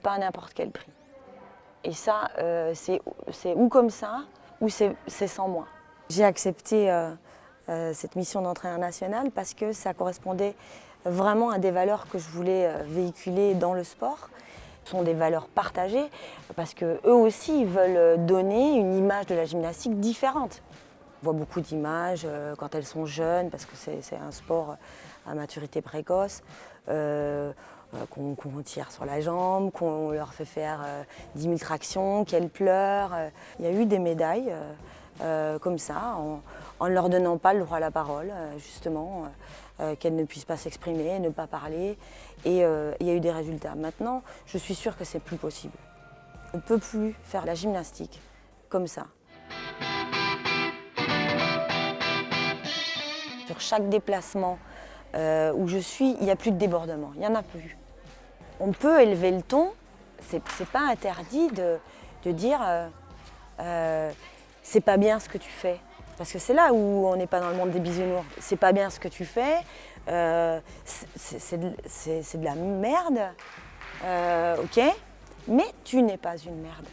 pas à n'importe quel prix. Et ça, c'est ou comme ça, ou c'est sans moi. J'ai accepté cette mission d'entraîneur national parce que ça correspondait vraiment à des valeurs que je voulais véhiculer dans le sport. Ce sont des valeurs partagées parce qu'eux aussi ils veulent donner une image de la gymnastique différente. On voit beaucoup d'images quand elles sont jeunes parce que c'est un sport à maturité précoce. Qu'on tire sur la jambe, qu'on leur fait faire 10 000 tractions, qu'elles pleurent. Il y a eu des médailles comme ça, en ne leur donnant pas le droit à la parole, justement, qu'elles ne puissent pas s'exprimer, ne pas parler. Et il y a eu des résultats. Maintenant, je suis sûre que c'est plus possible. On ne peut plus faire la gymnastique comme ça. Sur chaque déplacement où je suis, il n'y a plus de débordement, il n'y en a plus. On peut élever le ton, c'est pas interdit de dire c'est pas bien ce que tu fais. Parce que c'est là où on n'est pas dans le monde des bisounours. C'est pas bien ce que tu fais, c'est de la merde, ok, mais tu n'es pas une merde.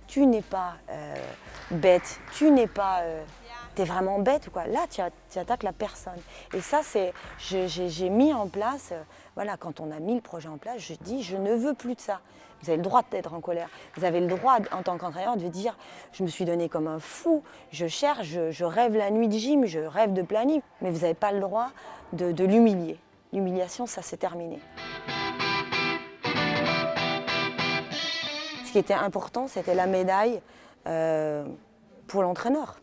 Tu n'es pas bête, tu n'es pas... T'es vraiment bête ou quoi? Là, tu attaques la personne. Et ça, j'ai mis en place, voilà, quand on a mis le projet en place, je dis, je ne veux plus de ça. Vous avez le droit d'être en colère. Vous avez le droit, en tant qu'entraîneur, de dire, je me suis donné comme un fou, je cherche, je rêve la nuit de gym, je rêve de planning. Mais vous n'avez pas le droit de l'humilier. L'humiliation, ça, c'est terminé. Ce qui était important, c'était la médaille pour l'entraîneur.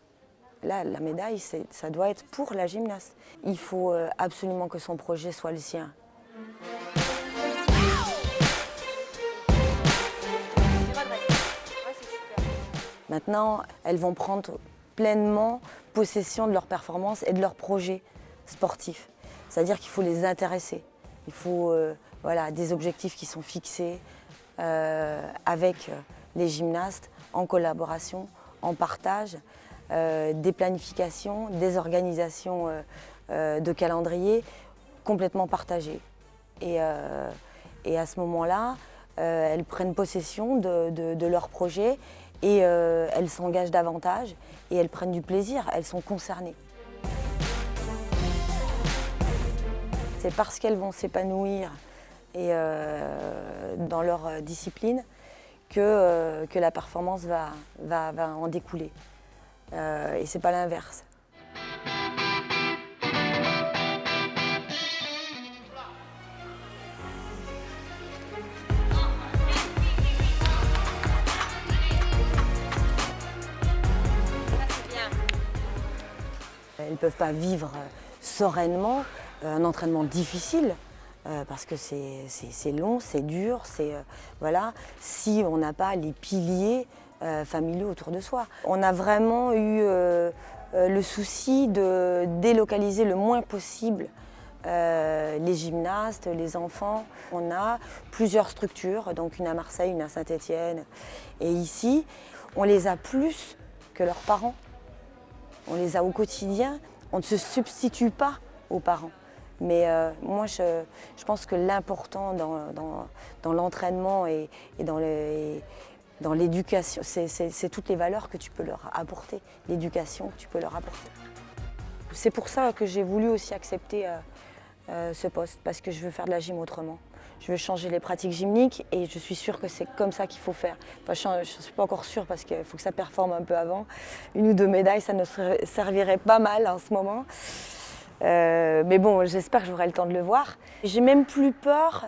Là, la médaille, ça doit être pour la gymnaste. Il faut absolument que son projet soit le sien. Maintenant, elles vont prendre pleinement possession de leur performance et de leur projet sportif. C'est-à-dire qu'il faut les intéresser. Il faut voilà, des objectifs qui sont fixés avec les gymnastes, en collaboration, en partage. Des planifications, des organisations de calendrier complètement partagées. Et à ce moment-là, elles prennent possession de leur projet et elles s'engagent davantage et elles prennent du plaisir, elles sont concernées. C'est parce qu'elles vont s'épanouir et, dans leur discipline que la performance va en découler. Et c'est pas l'inverse. Elles ne peuvent pas vivre sereinement un entraînement difficile parce que c'est long, c'est dur, voilà, si on n'a pas les piliers familiaux autour de soi. On a vraiment eu le souci de délocaliser le moins possible les gymnastes, les enfants. On a plusieurs structures, donc une à Marseille, une à Saint-Étienne. Et ici, on les a plus que leurs parents. On les a au quotidien. On ne se substitue pas aux parents. Mais moi, je pense que l'important dans l'entraînement et dans l'éducation, c'est toutes les valeurs que tu peux leur apporter, l'éducation que tu peux leur apporter. C'est pour ça que j'ai voulu aussi accepter ce poste, parce que je veux faire de la gym autrement. Je veux changer les pratiques gymniques et je suis sûre que c'est comme ça qu'il faut faire. Enfin, je ne suis pas encore sûre parce qu'il faut que ça performe un peu avant. 1 ou 2 médailles, ça nous servirait pas mal en ce moment. Mais bon, j'espère que j'aurai le temps de le voir. J'ai même plus peur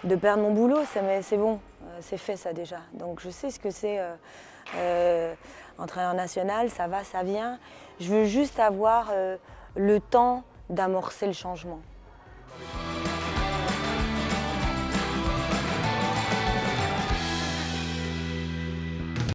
de perdre mon boulot, c'est bon, c'est fait ça déjà. Donc je sais ce que c'est entraîneur national, ça va, ça vient. Je veux juste avoir le temps d'amorcer le changement.